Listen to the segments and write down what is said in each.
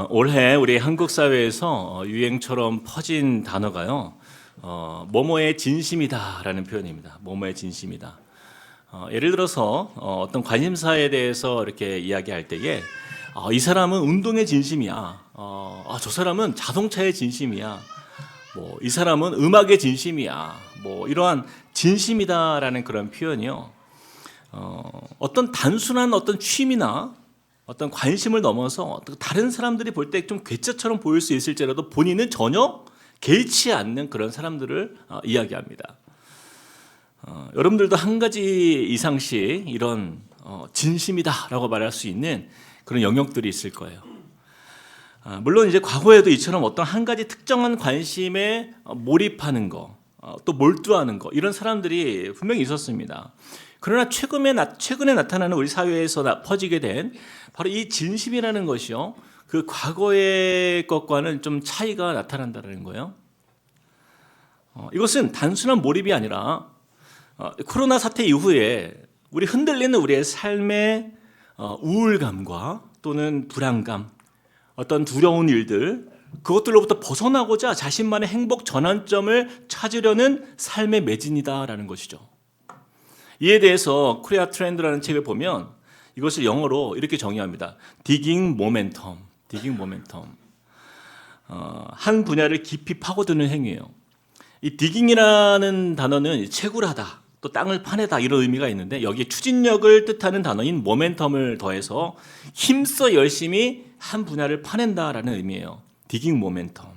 올해 우리 한국 사회에서 유행처럼 퍼진 단어가요. 뭐뭐의 진심이다라는 표현입니다. 뭐뭐의 진심이다. 예를 들어서 어떤 관심사에 대해서 이렇게 이야기할 때에 이 사람은 운동의 진심이야. 저 사람은 자동차의 진심이야. 이 사람은 음악의 진심이야. 이러한 진심이다라는 그런 표현이요. 어떤 단순한 어떤 취미나 어떤 관심을 넘어서 다른 사람들이 볼 때 좀 괴짜처럼 보일 수 있을지라도 본인은 전혀 개의치 않는 그런 사람들을 이야기합니다. 여러분들도 한 가지 이상씩 이런 진심이다라고 말할 수 있는 그런 영역들이 있을 거예요. 물론 이제 과거에도 이처럼 어떤 한 가지 특정한 관심에 몰입하는 거, 또 몰두하는 거 이런 사람들이 분명히 있었습니다. 그러나 최근에 나타나는 우리 사회에서 퍼지게 된 바로 이 진심이라는 것이요, 그 과거의 것과는 좀 차이가 나타난다는 거예요. 이것은 단순한 몰입이 아니라 코로나 사태 이후에 우리 흔들리는 우리의 삶의 우울감과 또는 불안감, 어떤 두려운 일들, 그것들로부터 벗어나고자 자신만의 행복 전환점을 찾으려는 삶의 매진이다라는 것이죠. 이에 대해서 코리아 트렌드라는 책을 보면 이것을 영어로 이렇게 정의합니다. Digging momentum. 한 분야를 깊이 파고드는 행위예요. 이 digging이라는 단어는 채굴하다, 또 땅을 파내다 이런 의미가 있는데 여기에 추진력을 뜻하는 단어인 모멘텀을 더해서 힘써 열심히 한 분야를 파낸다라는 의미예요. Digging momentum.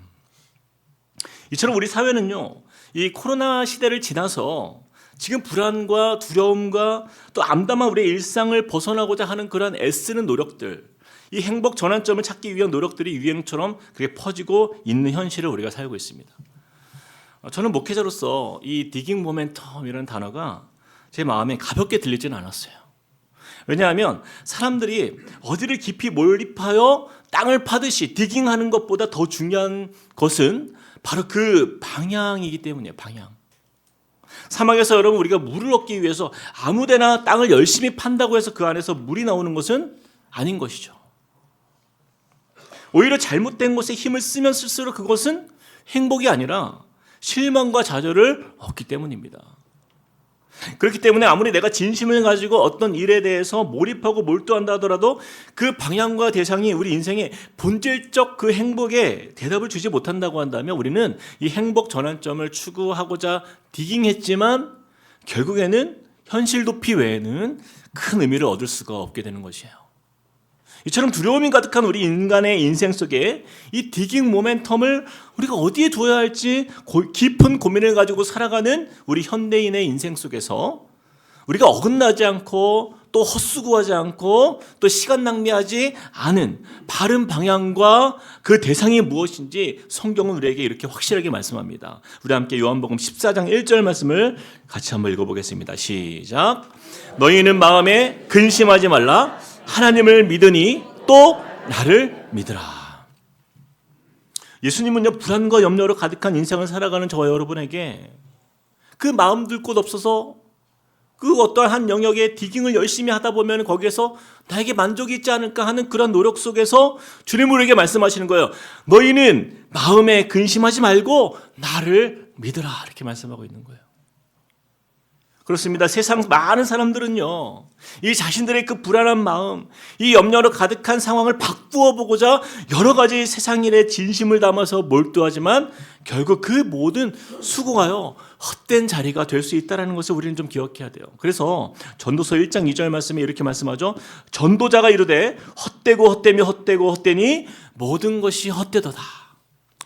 이처럼 우리 사회는요, 이 코로나 시대를 지나서 지금 불안과 두려움과 또 암담한 우리의 일상을 벗어나고자 하는 그런 애쓰는 노력들, 이 행복 전환점을 찾기 위한 노력들이 유행처럼 그렇게 퍼지고 있는 현실을 우리가 살고 있습니다. 저는 목회자로서 이 디깅 모멘텀이라는 단어가 제 마음에 가볍게 들리지는 않았어요. 왜냐하면 사람들이 어디를 깊이 몰입하여 땅을 파듯이 디깅하는 것보다 더 중요한 것은 바로 그 방향이기 때문이에요. 방향. 사막에서 여러분 우리가 물을 얻기 위해서 아무데나 땅을 열심히 판다고 해서 그 안에서 물이 나오는 것은 아닌 것이죠. 오히려 잘못된 곳에 힘을 쓰면 쓸수록 그것은 행복이 아니라 실망과 좌절을 얻기 때문입니다. 그렇기 때문에 아무리 내가 진심을 가지고 어떤 일에 대해서 몰입하고 몰두한다 하더라도 그 방향과 대상이 우리 인생의 본질적 그 행복에 대답을 주지 못한다고 한다면 우리는 이 행복 전환점을 추구하고자 디깅했지만 결국에는 현실 도피 외에는 큰 의미를 얻을 수가 없게 되는 것이에요. 이처럼 두려움이 가득한 우리 인간의 인생 속에 이 디깅 모멘텀을 우리가 어디에 둬야 할지 깊은 고민을 가지고 살아가는 우리 현대인의 인생 속에서 우리가 어긋나지 않고 또 헛수고하지 않고 또 시간 낭비하지 않은 바른 방향과 그 대상이 무엇인지 성경은 우리에게 이렇게 확실하게 말씀합니다. 우리 함께 요한복음 14장 1절 말씀을 같이 한번 읽어보겠습니다. 시작. 너희는 마음에 근심하지 말라. 하나님을 믿으니 또 나를 믿으라. 예수님은요, 불안과 염려로 가득한 인생을 살아가는 저와 여러분에게 그 마음 들 곳 없어서 그 어떠한 영역에 디깅을 열심히 하다 보면 거기에서 나에게 만족이 있지 않을까 하는 그런 노력 속에서 주님 우리에게 말씀하시는 거예요. 너희는 마음에 근심하지 말고 나를 믿으라, 이렇게 말씀하고 있는 거예요. 그렇습니다. 세상 많은 사람들은요, 이 자신들의 그 불안한 마음, 이 염려로 가득한 상황을 바꾸어 보고자 여러 가지 세상 일에 진심을 담아서 몰두하지만 결국 그 모든 수고가요, 헛된 자리가 될 수 있다는 것을 우리는 좀 기억해야 돼요. 그래서 전도서 1장 2절 말씀에 이렇게 말씀하죠. 전도자가 이르되 헛되고 헛되며 헛되고 헛되니 모든 것이 헛되도다.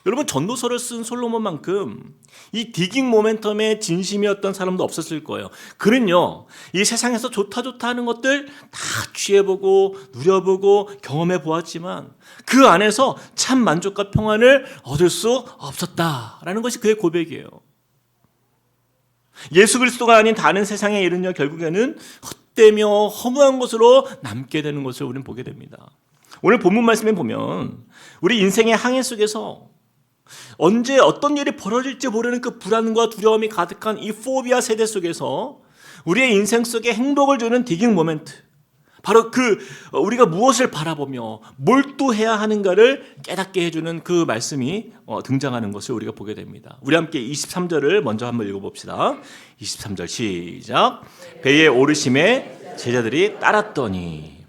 여러분, 전도서를 쓴 솔로몬만큼 이 디깅 모멘텀의 진심이었던 사람도 없었을 거예요. 그는요, 이 세상에서 좋다 하는 것들 다 취해보고 누려보고 경험해 보았지만 그 안에서 참 만족과 평안을 얻을 수 없었다라는 것이 그의 고백이에요. 예수 그리스도가 아닌 다른 세상에 이르며 결국에는 헛되며 허무한 것으로 남게 되는 것을 우리는 보게 됩니다. 오늘 본문 말씀에 보면 우리 인생의 항해 속에서 언제 어떤 일이 벌어질지 모르는 그 불안과 두려움이 가득한 이 포비아 세대 속에서 우리의 인생 속에 행복을 주는 디깅 모멘트, 바로 우리가 무엇을 바라보며 몰두해야 하는가를 깨닫게 해주는 그 말씀이 등장하는 것을 우리가 보게 됩니다. 우리 함께 23절을 먼저 한번 읽어봅시다. 23절 시작. 배에 오르심에 제자들이 따랐더니.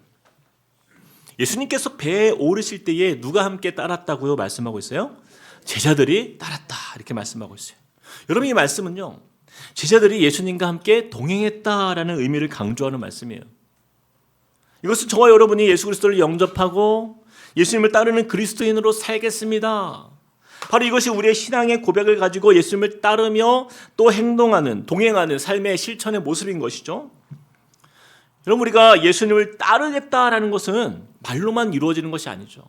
예수님께서 배에 오르실 때에 누가 함께 따랐다고요? 말씀하고 있어요? 제자들이 따랐다 이렇게 말씀하고 있어요. 여러분, 이 말씀은요, 제자들이 예수님과 함께 동행했다라는 의미를 강조하는 말씀이에요. 이것은 저와 여러분이 예수 그리스도를 영접하고 예수님을 따르는 그리스도인으로 살겠습니다, 바로 이것이 우리의 신앙의 고백을 가지고 예수님을 따르며 또 행동하는, 동행하는 삶의 실천의 모습인 것이죠. 여러분, 우리가 예수님을 따르겠다라는 것은 말로만 이루어지는 것이 아니죠.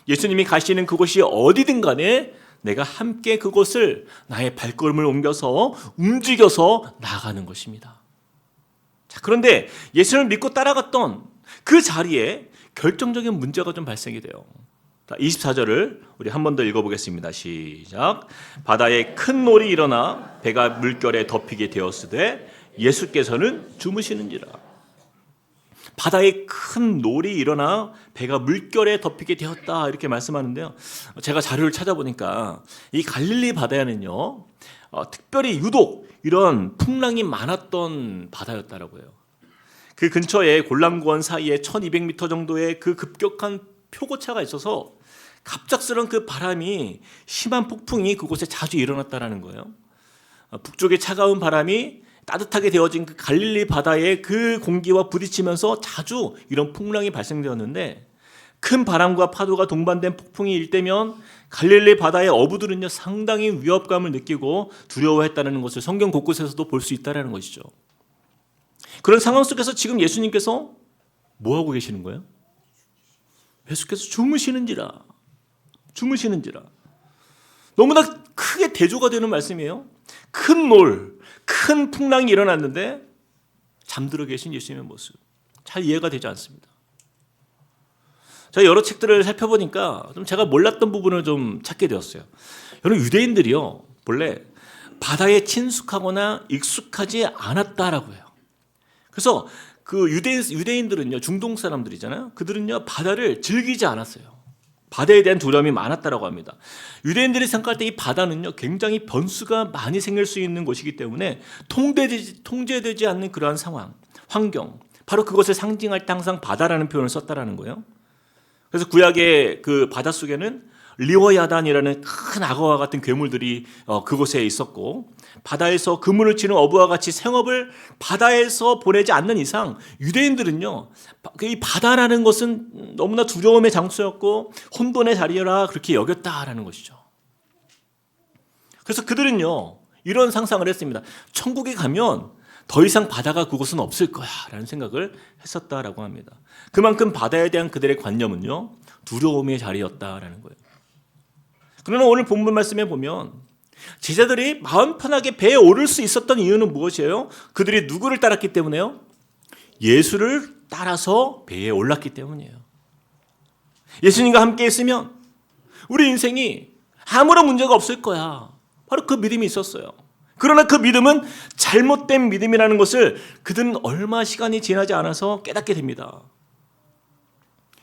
예수님이 가시는 그곳이 어디든 간에 내가 함께 그곳을 나의 발걸음을 옮겨서 움직여서 나아가는 것입니다. 자, 그런데 예수님을 믿고 따라갔던 그 자리에 결정적인 문제가 좀 발생이 돼요. 24절을 우리 한 번 더 읽어보겠습니다. 시작. 바다에 큰 놀이 일어나 배가 물결에 덮이게 되었으되 예수께서는 주무시는지라. 바다에 큰 놀이 일어나 배가 물결에 덮이게 되었다 이렇게 말씀하는데요, 제가 자료를 찾아보니까 이 갈릴리 바다에는요, 특별히 유독 이런 풍랑이 많았던 바다였다라고 해요. 그 근처에 골람구원 사이에 1200m 정도의 그 급격한 표고차가 있어서 갑작스런 그 바람이, 심한 폭풍이 그곳에 자주 일어났다라는 거예요. 북쪽의 차가운 바람이 따뜻하게 되어진 그 갈릴리 바다의 그 공기와 부딪히면서 자주 이런 풍랑이 발생되었는데, 큰 바람과 파도가 동반된 폭풍이 일 때면 갈릴리 바다의 어부들은요, 상당히 위협감을 느끼고 두려워했다는 것을 성경 곳곳에서도 볼 수 있다는 것이죠. 그런 상황 속에서 지금 예수님께서 뭐 하고 계시는 거예요? 예수께서 주무시는지라. 너무나 크게 대조가 되는 말씀이에요. 큰 풍랑이 일어났는데 잠들어 계신 예수님의 모습, 잘 이해가 되지 않습니다. 제가 여러 책들을 살펴보니까 좀 제가 몰랐던 부분을 좀 찾게 되었어요. 여러분, 유대인들이요, 본래 바다에 친숙하거나 익숙하지 않았다라고 해요. 그래서 그 유대인들은요, 중동 사람들이잖아요. 그들은요, 바다를 즐기지 않았어요. 바다에 대한 두려움이 많았다라고 합니다. 유대인들이 생각할 때 이 바다는요, 굉장히 변수가 많이 생길 수 있는 곳이기 때문에 통제되지 않는 그러한 상황, 환경, 바로 그것을 상징할 때 항상 바다라는 표현을 썼다라는 거예요. 그래서 구약의 그 바다 속에는 리워야단이라는 큰 악어와 같은 괴물들이 그곳에 있었고, 바다에서 그물을 치는 어부와 같이 생업을 바다에서 보내지 않는 이상 유대인들은요, 이 바다라는 것은 너무나 두려움의 장소였고 혼돈의 자리라 그렇게 여겼다라는 것이죠. 그래서 그들은요, 이런 상상을 했습니다. 천국에 가면 더 이상 바다가 그곳은 없을 거야 라는 생각을 했었다라고 합니다. 그만큼 바다에 대한 그들의 관념은요, 두려움의 자리였다라는 거예요. 그러나 오늘 본문 말씀에 보면 제자들이 마음 편하게 배에 오를 수 있었던 이유는 무엇이에요? 그들이 누구를 따랐기 때문에요? 예수를 따라서 배에 올랐기 때문이에요. 예수님과 함께 있으면 우리 인생이 아무런 문제가 없을 거야, 바로 그 믿음이 있었어요. 그러나 그 믿음은 잘못된 믿음이라는 것을 그들은 얼마 시간이 지나지 않아서 깨닫게 됩니다.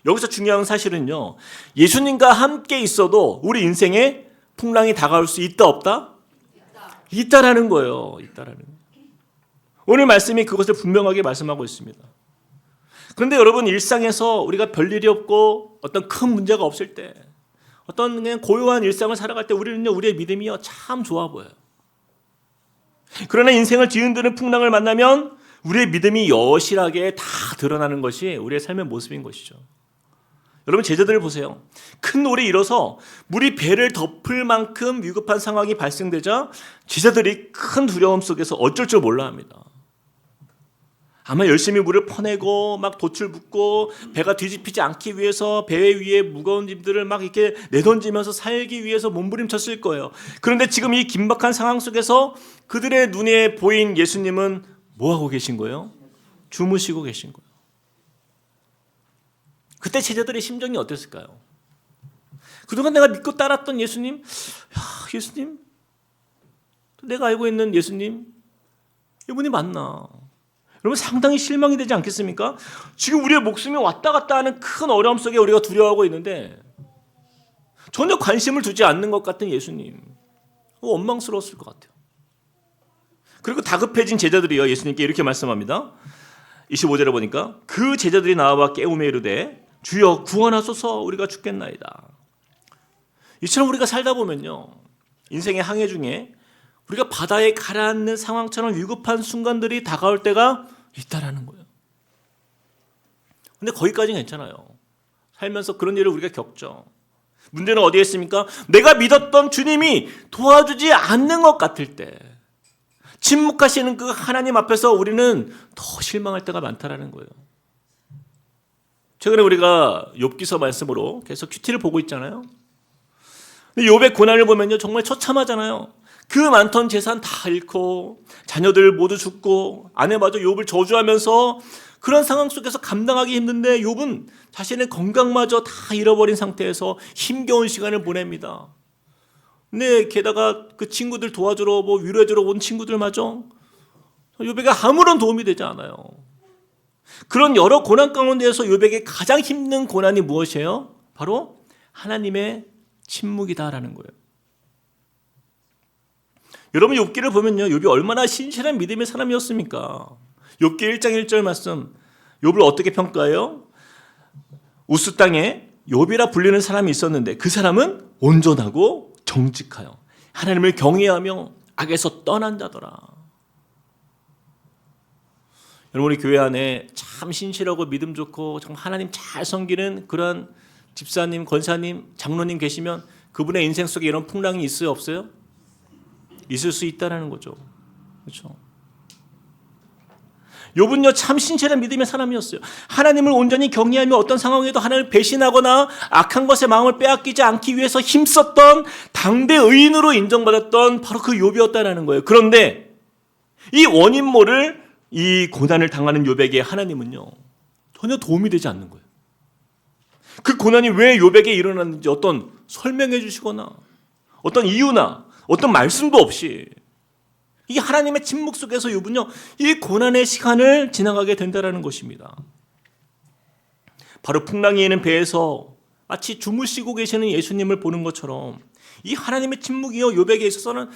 여기서 중요한 사실은요, 예수님과 함께 있어도 우리 인생에 풍랑이 다가올 수 있다 없다? 있다라는 거예요. 오늘 말씀이 그것을 분명하게 말씀하고 있습니다. 그런데 여러분, 일상에서 우리가 별일이 없고 어떤 큰 문제가 없을 때, 어떤 그냥 고요한 일상을 살아갈 때 우리는요, 우리의 믿음이요, 참 좋아 보여요. 그러나 인생을 뒤흔드는 풍랑을 만나면 우리의 믿음이 여실하게 다 드러나는 것이 우리의 삶의 모습인 것이죠. 여러분, 제자들을 보세요. 큰 놀이 일어서 물이 배를 덮을 만큼 위급한 상황이 발생되자 제자들이 큰 두려움 속에서 어쩔 줄 몰라 합니다. 아마 열심히 물을 퍼내고 막 돛을 붓고 배가 뒤집히지 않기 위해서 배 위에 무거운 짐들을 막 이렇게 내던지면서 살기 위해서 몸부림쳤을 거예요. 그런데 지금 이 긴박한 상황 속에서 그들의 눈에 보인 예수님은 뭐 하고 계신 거예요? 주무시고 계신 거예요. 그때 제자들의 심정이 어땠을까요? 그동안 내가 믿고 따랐던 예수님, 예수님, 내가 알고 있는 예수님, 이분이 맞나? 여러분 상당히 실망이 되지 않겠습니까? 지금 우리의 목숨이 왔다 갔다 하는 큰 어려움 속에 우리가 두려워하고 있는데 전혀 관심을 두지 않는 것 같은 예수님. 원망스러웠을 것 같아요. 그리고 다급해진 제자들이요, 예수님께 이렇게 말씀합니다. 25절에 보니까 그 제자들이 나와 깨우며 이르되 주여 구원하소서 우리가 죽겠나이다. 이처럼 우리가 살다 보면요, 인생의 항해 중에 우리가 바다에 가라앉는 상황처럼 위급한 순간들이 다가올 때가 있다라는 거예요. 근데 거기까지는 괜찮아요. 살면서 그런 일을 우리가 겪죠. 문제는 어디에 있습니까? 내가 믿었던 주님이 도와주지 않는 것 같을 때, 침묵하시는 그 하나님 앞에서 우리는 더 실망할 때가 많다라는 거예요. 최근에 우리가 욥기서 말씀으로 계속 큐티를 보고 있잖아요. 근데 욥의 고난을 보면요, 정말 처참하잖아요. 그 많던 재산 다 잃고 자녀들 모두 죽고 아내마저 욥을 저주하면서 그런 상황 속에서 감당하기 힘든데 욥은 자신의 건강마저 다 잃어버린 상태에서 힘겨운 시간을 보냅니다. 근데 게다가 그 친구들 도와주러 위로해주러 온 친구들마저 욥에게 아무런 도움이 되지 않아요. 그런 여러 고난 가운데에서 욥에게 가장 힘든 고난이 무엇이에요? 바로 하나님의 침묵이다라는 거예요. 여러분 욥기를 보면요, 욥이 얼마나 신실한 믿음의 사람이었습니까? 욥기 1장 1절 말씀, 욥을 어떻게 평가해요? 우스 땅에 욥이라 불리는 사람이 있었는데 그 사람은 온전하고 정직하여 하나님을 경외하며 악에서 떠난 자더라. 여러분 우리 교회 안에 참 신실하고 믿음 좋고 정말 하나님 잘 섬기는 그런 집사님, 권사님, 장로님 계시면 그분의 인생 속에 이런 풍랑이 있어요, 없어요? 있을 수 있다는 거죠. 그렇죠? 욥은요 참 신실한 믿음의 사람이었어요. 하나님을 온전히 경외하며 어떤 상황에도 하나님을 배신하거나 악한 것에 마음을 빼앗기지 않기 위해서 힘썼던 당대 의인으로 인정받았던 바로 그 욥이었다는 거예요. 그런데 이 원인 모를 이 고난을 당하는 욥에게 하나님은요 전혀 도움이 되지 않는 거예요. 그 고난이 왜 욥에게 일어났는지 어떤 설명해 주시거나 어떤 이유나 어떤 말씀도 없이 이 하나님의 침묵 속에서 욥은요 이 고난의 시간을 지나가게 된다는 것입니다. 바로 풍랑이 있는 배에서 마치 주무시고 계시는 예수님을 보는 것처럼 이 하나님의 침묵이요 욥에게 있어서는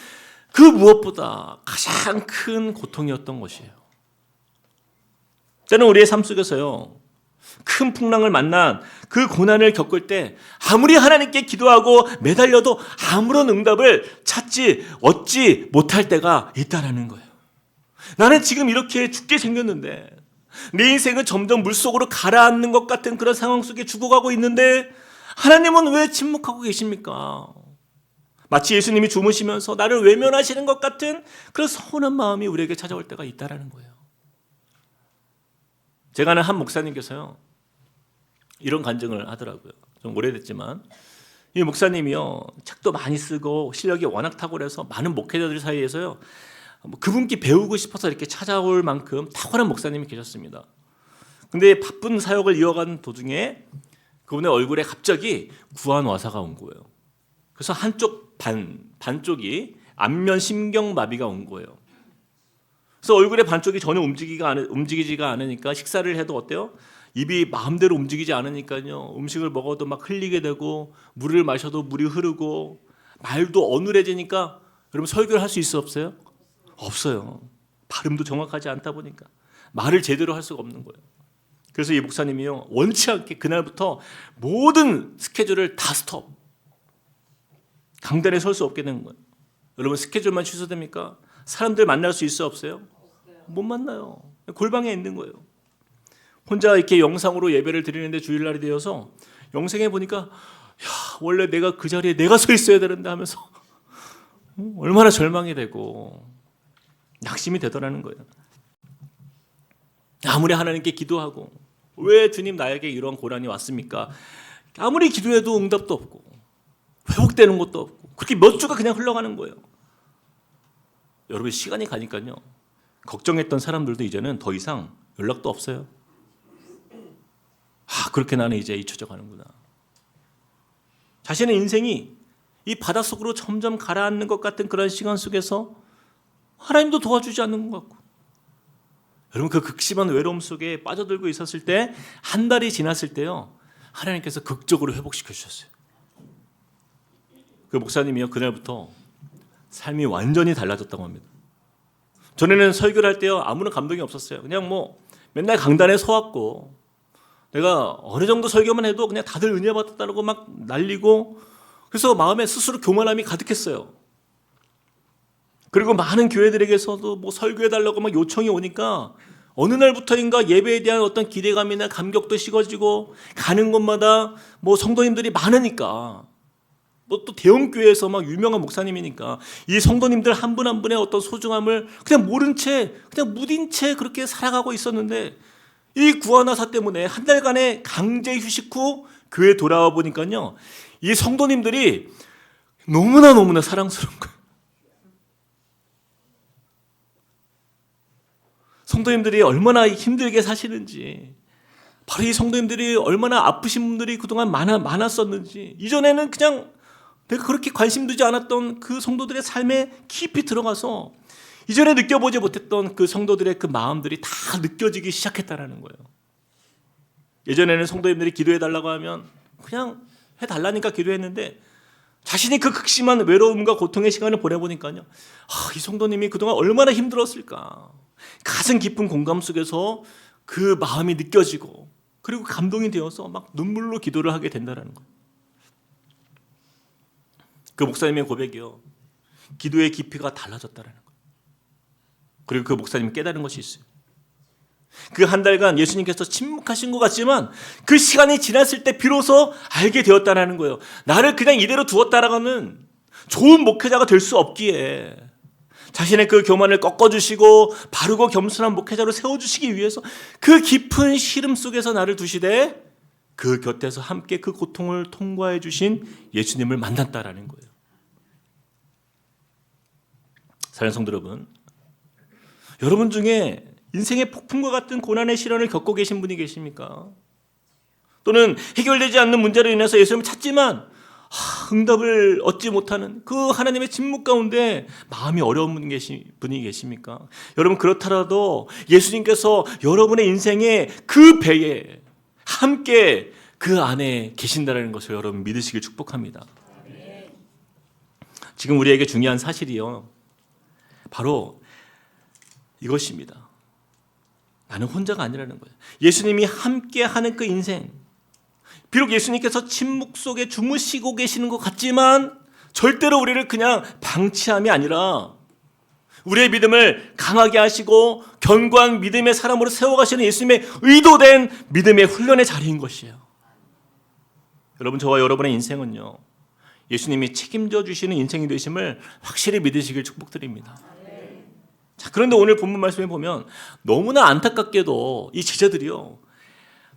그 무엇보다 가장 큰 고통이었던 것이에요. 때는 우리의 삶 속에서요 큰 풍랑을 만난 그 고난을 겪을 때 아무리 하나님께 기도하고 매달려도 아무런 응답을 얻지 못할 때가 있다는 거예요. 나는 지금 이렇게 죽게 생겼는데 내 인생은 점점 물속으로 가라앉는 것 같은 그런 상황 속에 죽어가고 있는데 하나님은 왜 침묵하고 계십니까? 마치 예수님이 주무시면서 나를 외면하시는 것 같은 그런 서운한 마음이 우리에게 찾아올 때가 있다는 거예요. 제가 아는 한 목사님께서요 이런 간증을 하더라고요. 좀 오래됐지만 이 목사님이요 책도 많이 쓰고 실력이 워낙 탁월해서 많은 목회자들 사이에서요 그분께 배우고 싶어서 이렇게 찾아올 만큼 탁월한 목사님이 계셨습니다. 근데 바쁜 사역을 이어가는 도중에 그분의 얼굴에 갑자기 구안화사가 온 거예요. 그래서 한쪽 반쪽이 안면 심경마비가 온 거예요. 그래서 얼굴의 반쪽이 전혀 움직이지가 않으니까 식사를 해도 어때요? 입이 마음대로 움직이지 않으니까요. 음식을 먹어도 막 흘리게 되고 물을 마셔도 물이 흐르고 말도 어눌해지니까 여러분 설교를 할 수 있어 없어요? 없어요. 발음도 정확하지 않다 보니까 말을 제대로 할 수가 없는 거예요. 그래서 이 목사님이요 원치 않게 그날부터 모든 스케줄을 다 스톱. 강단에 설 수 없게 된 거예요. 여러분 스케줄만 취소됩니까? 사람들 만날 수 있어 없어요? 못 만나요. 골방에 있는 거예요. 혼자 이렇게 영상으로 예배를 드리는데 주일날이 되어서 영상에 보니까 야, 원래 내가 그 자리에 내가 서 있어야 되는데 하면서 얼마나 절망이 되고 낙심이 되더라는 거예요. 아무리 하나님께 기도하고 왜 주님 나에게 이런 고난이 왔습니까? 아무리 기도해도 응답도 없고 회복되는 것도 없고 그렇게 몇 주가 그냥 흘러가는 거예요. 여러분 시간이 가니까요. 걱정했던 사람들도 이제는 더 이상 연락도 없어요. 그렇게 나는 이제 잊혀져 가는구나. 자신의 인생이 이 바닷속으로 점점 가라앉는 것 같은 그런 시간 속에서 하나님도 도와주지 않는 것 같고 여러분 그 극심한 외로움 속에 빠져들고 있었을 때 한 달이 지났을 때요 하나님께서 극적으로 회복시켜 주셨어요. 그 목사님이요 그날부터 삶이 완전히 달라졌다고 합니다. 전에는 설교를 할 때요 아무런 감동이 없었어요. 그냥 뭐 맨날 강단에 서왔고 내가 어느 정도 설교만 해도 그냥 다들 은혜 받았다고 막 날리고 그래서 마음에 스스로 교만함이 가득했어요. 그리고 많은 교회들에게서도 뭐 설교해달라고 막 요청이 오니까 어느 날부터인가 예배에 대한 어떤 기대감이나 감격도 식어지고 가는 곳마다 뭐 성도님들이 많으니까 뭐 또 대형 교회에서 막 유명한 목사님이니까 이 성도님들 한 분 한 분의 어떤 소중함을 그냥 모른 채 그냥 무딘 채 그렇게 살아가고 있었는데 이 구하나사 때문에 한 달간의 강제 휴식 후 교회 돌아와 보니까요 이 성도님들이 너무나 사랑스러운 거예요. 성도님들이 얼마나 힘들게 사시는지 바로 이 성도님들이 얼마나 아프신 분들이 그동안 많았었는지 이전에는 그냥 내가 그렇게 관심 두지 않았던 그 성도들의 삶에 깊이 들어가서 이전에 느껴보지 못했던 그 성도들의 그 마음들이 다 느껴지기 시작했다는 거예요. 예전에는 성도님들이 기도해달라고 하면 그냥 해달라니까 기도했는데 자신이 그 극심한 외로움과 고통의 시간을 보내보니까요 이 성도님이 그동안 얼마나 힘들었을까 가슴 깊은 공감 속에서 그 마음이 느껴지고 그리고 감동이 되어서 막 눈물로 기도를 하게 된다는 거예요. 그 목사님의 고백이요 기도의 깊이가 달라졌다는 거예요. 그리고 그 목사님이 깨달은 것이 있어요. 그 한 달간 예수님께서 침묵하신 것 같지만 그 시간이 지났을 때 비로소 알게 되었다는 거예요. 나를 그냥 이대로 두었다라고는 좋은 목회자가 될 수 없기에 자신의 그 교만을 꺾어주시고 바르고 겸손한 목회자로 세워주시기 위해서 그 깊은 시름 속에서 나를 두시되 그 곁에서 함께 그 고통을 통과해 주신 예수님을 만났다라는 거예요. 사랑하는 성도 여러분, 여러분 중에 인생의 폭풍과 같은 고난의 시련을 겪고 계신 분이 계십니까? 또는 해결되지 않는 문제로 인해서 예수님을 찾지만 응답을 얻지 못하는 그 하나님의 침묵 가운데 마음이 어려운 분이 계십니까? 여러분 그렇더라도 예수님께서 여러분의 인생의 그 배에 함께 그 안에 계신다는 것을 여러분 믿으시길 축복합니다. 지금 우리에게 중요한 사실이요 바로 이것입니다. 나는 혼자가 아니라는 거예요. 예수님이 함께 하는 그 인생, 비록 예수님께서 침묵 속에 주무시고 계시는 것 같지만 절대로 우리를 그냥 방치함이 아니라 우리의 믿음을 강하게 하시고 견고한 믿음의 사람으로 세워가시는 예수님의 의도된 믿음의 훈련의 자리인 것이에요. 여러분 저와 여러분의 인생은요 예수님이 책임져 주시는 인생이 되심을 확실히 믿으시길 축복드립니다. 자, 그런데 오늘 본문 말씀에 보면 너무나 안타깝게도 이 제자들이요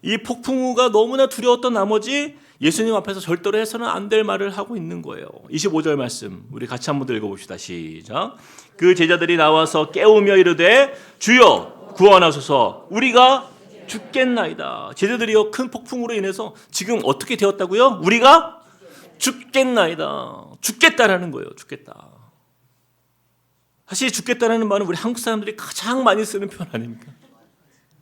이 폭풍우가 너무나 두려웠던 나머지 예수님 앞에서 절대로 해서는 안 될 말을 하고 있는 거예요. 25절 말씀 우리 같이 한번 읽어봅시다. 시작. 그 제자들이 나와서 깨우며 이르되 주여 구원하소서 우리가 죽겠나이다. 제자들이요 큰 폭풍으로 인해서 지금 어떻게 되었다고요? 우리가 죽겠나이다. 죽겠다라는 거예요. 죽겠다. 사실 죽겠다라는 말은 우리 한국 사람들이 가장 많이 쓰는 표현 아닙니까?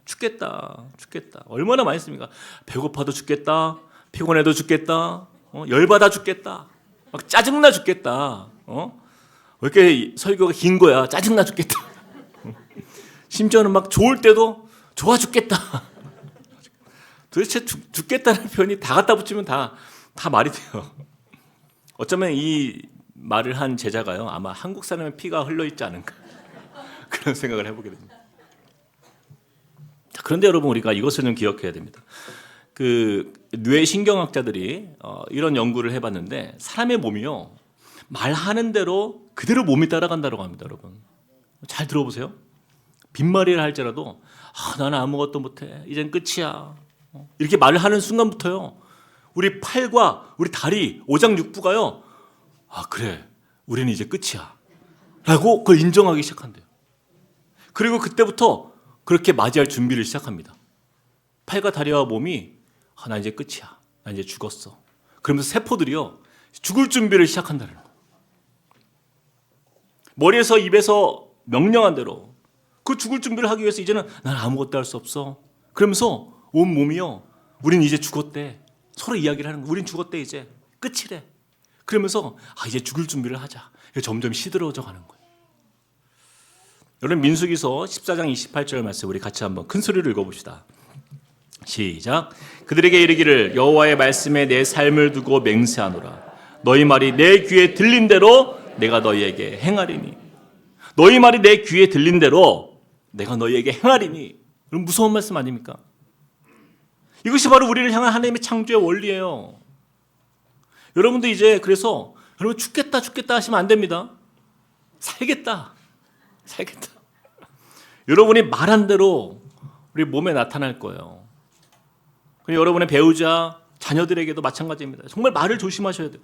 죽겠다. 얼마나 많이 씁니까? 배고파도 죽겠다. 피곤해도 죽겠다. 열받아 죽겠다. 막 짜증나 죽겠다. 왜 이렇게 설교가 긴 거야? 짜증나 죽겠다. 심지어는 막 좋을 때도 좋아 죽겠다. 도대체 죽겠다는 표현이 다 갖다 붙이면 다 말이 돼요. 어쩌면 이 말을 한 제자가요 아마 한국 사람의 피가 흘러있지 않은가 그런 생각을 해보게 됩니다. 그런데 여러분 우리가 이것을 좀 기억해야 됩니다. 그 뇌신경학자들이 이런 연구를 해봤는데 사람의 몸이요 말하는 대로 그대로 몸이 따라간다고 합니다. 여러분 잘 들어보세요. 빈말이라 할지라도 나는 아무것도 못해 이젠 끝이야 이렇게 말을 하는 순간부터요 우리 팔과 우리 다리 오장육부가요 그래 우리는 이제 끝이야 라고 그걸 인정하기 시작한대요. 그리고 그때부터 그렇게 맞이할 준비를 시작합니다. 팔과 다리와 몸이 나 이제 끝이야 나 이제 죽었어 그러면서 세포들이요 죽을 준비를 시작한다는 거예요. 머리에서 입에서 명령한 대로 그 죽을 준비를 하기 위해서 이제는 난 아무것도 할 수 없어. 그러면서 온 몸이요. 우린 이제 죽었대. 서로 이야기를 하는 거야. 우린 죽었대 이제. 끝이래. 그러면서 이제 죽을 준비를 하자. 점점 시들어져 가는 거예요. 여러분 민수기서 14장 28절 말씀 우리 같이 한번 큰 소리로 읽어봅시다. 시작. 그들에게 이르기를 여호와의 말씀에 내 삶을 두고 맹세하노라. 너희 말이 내 귀에 들린 대로 내가 너희에게 행하리니. 너희 말이 내 귀에 들린 대로 내가 너희에게 행하리니. 그럼 무서운 말씀 아닙니까? 이것이 바로 우리를 향한 하나님의 창조의 원리예요. 여러분도 이제 그래서 여러분 죽겠다 하시면 안 됩니다. 살겠다. 여러분이 말한 대로 우리 몸에 나타날 거예요. 여러분의 배우자, 자녀들에게도 마찬가지입니다. 정말 말을 조심하셔야 돼요.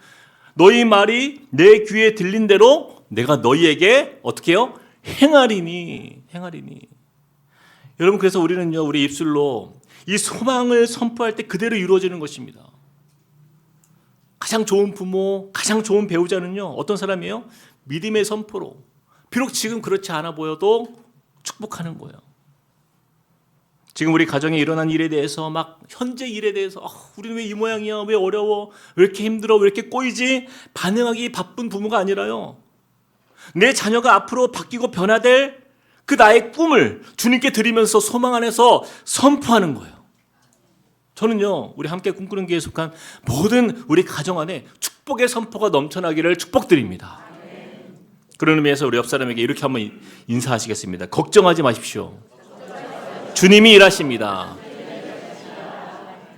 너희 말이 내 귀에 들린 대로 내가 너희에게 어떻게 해요? 행하리니. 여러분 그래서 우리는요 우리 입술로 이 소망을 선포할 때 그대로 이루어지는 것입니다. 가장 좋은 부모, 가장 좋은 배우자는요 어떤 사람이에요? 믿음의 선포로 비록 지금 그렇지 않아 보여도 축복하는 거예요. 지금 우리 가정에 일어난 일에 대해서 막 현재 일에 대해서 우리는 왜 이 모양이야? 왜 어려워? 왜 이렇게 힘들어? 왜 이렇게 꼬이지? 반응하기 바쁜 부모가 아니라요. 내 자녀가 앞으로 바뀌고 변화될 그 나의 꿈을 주님께 드리면서 소망 안에서 선포하는 거예요. 저는요 우리 함께 꿈꾸는 교회에 속한 모든 우리 가정 안에 축복의 선포가 넘쳐나기를 축복드립니다. 그런 의미에서 우리 옆 사람에게 이렇게 한번 인사하시겠습니다. 걱정하지 마십시오. 주님이 일하십니다.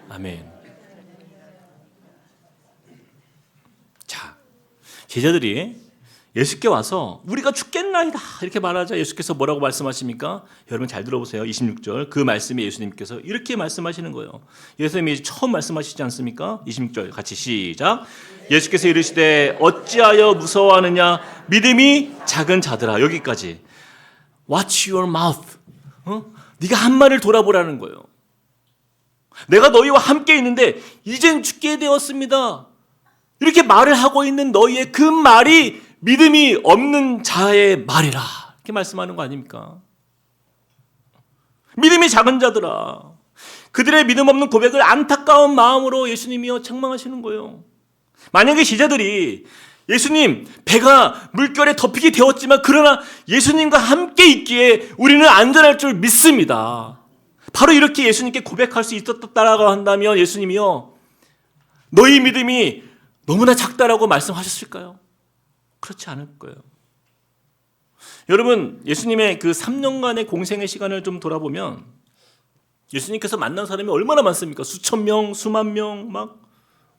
아멘. 자, 제자들이 예수께 와서 우리가 죽겠나이다 이렇게 말하자 예수께서 뭐라고 말씀하십니까? 여러분 잘 들어보세요. 26절 그 말씀에 예수님께서 이렇게 말씀하시는 거예요. 예수님이 처음 말씀하시지 않습니까? 26절 같이 시작. 예수께서 이르시되 어찌하여 무서워하느냐 믿음이 작은 자들아. 여기까지. Watch your mouth. 네가 한 말을 돌아보라는 거예요. 내가 너희와 함께 있는데 이젠 죽게 되었습니다. 이렇게 말을 하고 있는 너희의 그 말이 믿음이 없는 자의 말이라. 이렇게 말씀하는 거 아닙니까? 믿음이 작은 자들아. 그들의 믿음 없는 고백을 안타까운 마음으로 예수님이요 책망하시는 거예요. 만약에 제자들이 예수님 배가 물결에 덮이게 되었지만 그러나 예수님과 함께 있기에 우리는 안전할 줄 믿습니다. 바로 이렇게 예수님께 고백할 수 있었다라고 한다면 예수님이요 너희 믿음이 너무나 작다라고 말씀하셨을까요? 그렇지 않을 거예요. 여러분 예수님의 그 3년간의 공생의 시간을 좀 돌아보면 예수님께서 만난 사람이 얼마나 많습니까? 수천 명, 수만 명, 막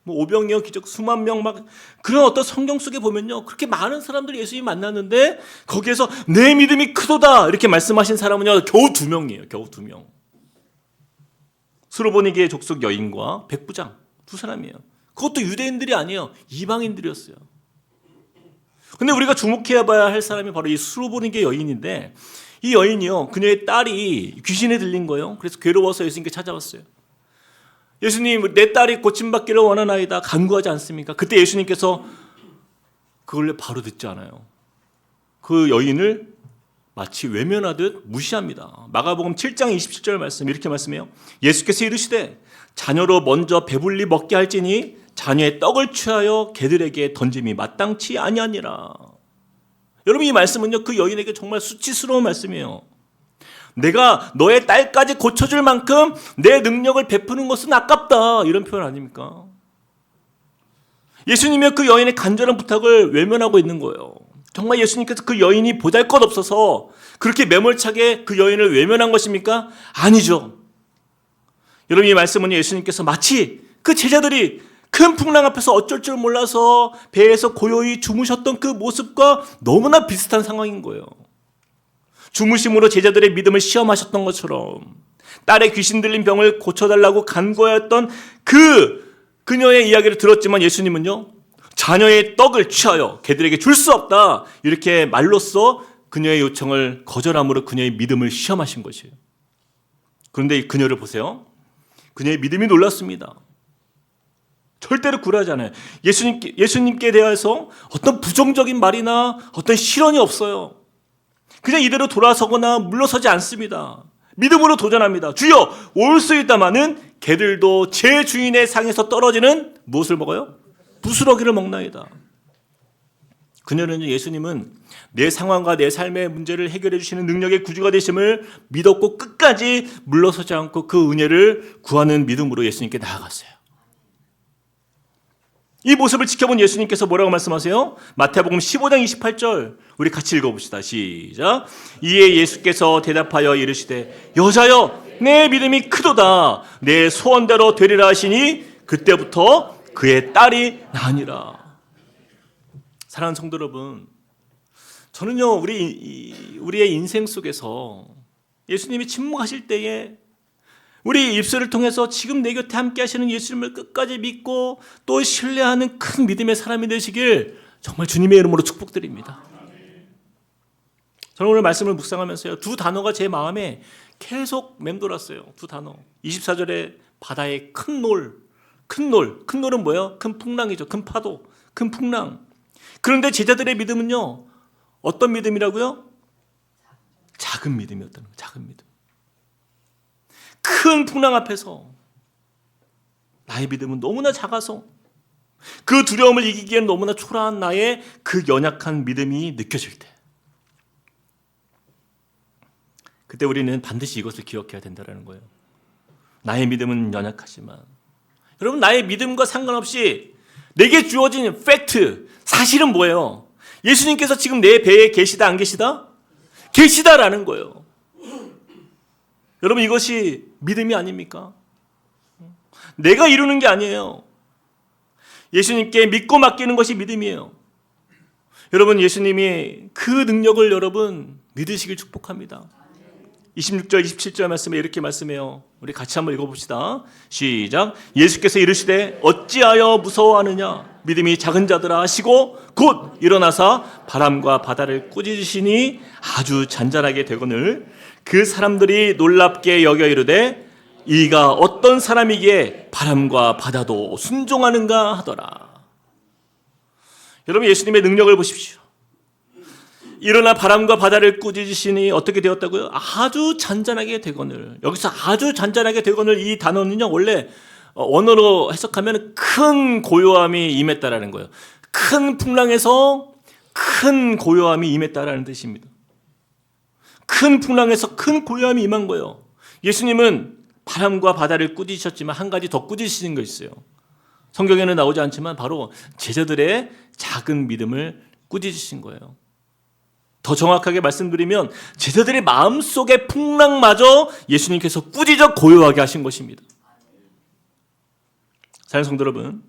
오병이어 기적 수만 명 막 그런 어떤 성경 속에 보면요 그렇게 많은 사람들이 예수님 만났는데 거기에서 내 믿음이 크도다 이렇게 말씀하신 사람은요 겨우 2명이에요. 겨우 2명. 스로보니게의 족속 여인과 백부장 2사람이에요. 그것도 유대인들이 아니에요. 이방인들이었어요. 근데 우리가 주목해야 봐야 할 사람이 바로 이 스로보니게 여인인데 이 여인이요 그녀의 딸이 귀신에 들린 거예요. 그래서 괴로워서 예수님께 찾아왔어요. 예수님 내 딸이 고침받기를 원하나이다 간구하지 않습니까? 그때 예수님께서 그걸 바로 듣지 않아요. 그 여인을 마치 외면하듯 무시합니다. 마가복음 7장 27절 말씀 이렇게 말씀해요. 예수께서 이르시되 자녀로 먼저 배불리 먹게 할지니 자녀의 떡을 취하여 개들에게 던짐이 마땅치 아니하니라. 여러분 이 말씀은요 그 여인에게 정말 수치스러운 말씀이에요. 내가 너의 딸까지 고쳐줄 만큼 내 능력을 베푸는 것은 아깝다 이런 표현 아닙니까? 예수님이 그 여인의 간절한 부탁을 외면하고 있는 거예요. 정말 예수님께서 그 여인이 보잘것없어서 그렇게 매몰차게 그 여인을 외면한 것입니까? 아니죠. 여러분 이 말씀은 예수님께서 마치 그 제자들이 큰 풍랑 앞에서 어쩔 줄 몰라서 배에서 고요히 주무셨던 그 모습과 너무나 비슷한 상황인 거예요. 주무심으로 제자들의 믿음을 시험하셨던 것처럼 딸의 귀신 들린 병을 고쳐달라고 간구하였던 그녀의 이야기를 들었지만 예수님은요 자녀의 떡을 취하여 개들에게 줄 수 없다 이렇게 말로써 그녀의 요청을 거절함으로 그녀의 믿음을 시험하신 것이에요. 그런데 이 그녀를 보세요. 그녀의 믿음이 놀랐습니다. 절대로 굴하지 않아요. 예수님께 대해서 어떤 부정적인 말이나 어떤 실언이 없어요. 그냥 이대로 돌아서거나 물러서지 않습니다. 믿음으로 도전합니다. 주여 올 수 있다마는 개들도 제 주인의 상에서 떨어지는 무엇을 먹어요? 부스러기를 먹나이다. 그녀는 예수님은 내 상황과 내 삶의 문제를 해결해 주시는 능력의 구주가 되심을 믿었고 끝까지 물러서지 않고 그 은혜를 구하는 믿음으로 예수님께 나아갔어요. 이 모습을 지켜본 예수님께서 뭐라고 말씀하세요? 마태복음 15장 28절 우리 같이 읽어봅시다. 시작. 이에 예수께서 대답하여 이르시되 여자여 내 믿음이 크도다 내 소원대로 되리라 하시니 그때부터 그의 딸이 나으니라. 사랑하는 성도 여러분, 저는요 우리의 인생 속에서 예수님이 침묵하실 때에 우리 입술을 통해서 지금 내 곁에 함께 하시는 예수님을 끝까지 믿고 또 신뢰하는 큰 믿음의 사람이 되시길 정말 주님의 이름으로 축복드립니다. 저는 오늘 말씀을 묵상하면서요 두 단어가 제 마음에 계속 맴돌았어요. 두 단어. 24절에 바다의 큰 놀. 큰 놀은 뭐예요? 큰 풍랑이죠. 큰 파도, 큰 풍랑. 그런데 제자들의 믿음은요 어떤 믿음이라고요? 작은 믿음이었다는 거예요. 작은 믿음. 큰 풍랑 앞에서 나의 믿음은 너무나 작아서 그 두려움을 이기기에는 너무나 초라한 나의 그 연약한 믿음이 느껴질 때, 그때 우리는 반드시 이것을 기억해야 된다는 거예요. 나의 믿음은 연약하지만, 여러분 나의 믿음과 상관없이 내게 주어진 팩트, 사실은 뭐예요? 예수님께서 지금 내 배에 계시다 안 계시다? 계시다라는 거예요. 여러분 이것이 믿음이 아닙니까? 내가 이루는 게 아니에요. 예수님께 믿고 맡기는 것이 믿음이에요. 여러분 예수님이 그 능력을 여러분 믿으시길 축복합니다. 26절 27절 말씀에 이렇게 말씀해요. 우리 같이 한번 읽어봅시다. 시작. 예수께서 이르시되 어찌하여 무서워하느냐 믿음이 작은 자들아 하시고 곧 일어나사 바람과 바다를 꾸짖으시니 아주 잔잔하게 되거늘 그 사람들이 놀랍게 여겨 이르되 이가 어떤 사람이기에 바람과 바다도 순종하는가 하더라. 여러분 예수님의 능력을 보십시오. 일어나 바람과 바다를 꾸짖으시니 어떻게 되었다고요? 아주 잔잔하게 되거늘. 여기서 아주 잔잔하게 되거늘 이 단어는요 원래 원어로 해석하면 큰 고요함이 임했다라는 거예요. 큰 풍랑에서 큰 고요함이 임했다라는 뜻입니다. 큰 풍랑에서 큰 고요함이 임한 거예요. 예수님은 바람과 바다를 꾸짖으셨지만 한 가지 더 꾸짖으시는 거 있어요. 성경에는 나오지 않지만 바로 제자들의 작은 믿음을 꾸짖으신 거예요. 더 정확하게 말씀드리면 제자들의 마음속의 풍랑마저 예수님께서 꾸짖어 고요하게 하신 것입니다. 사랑하는 성도 여러분,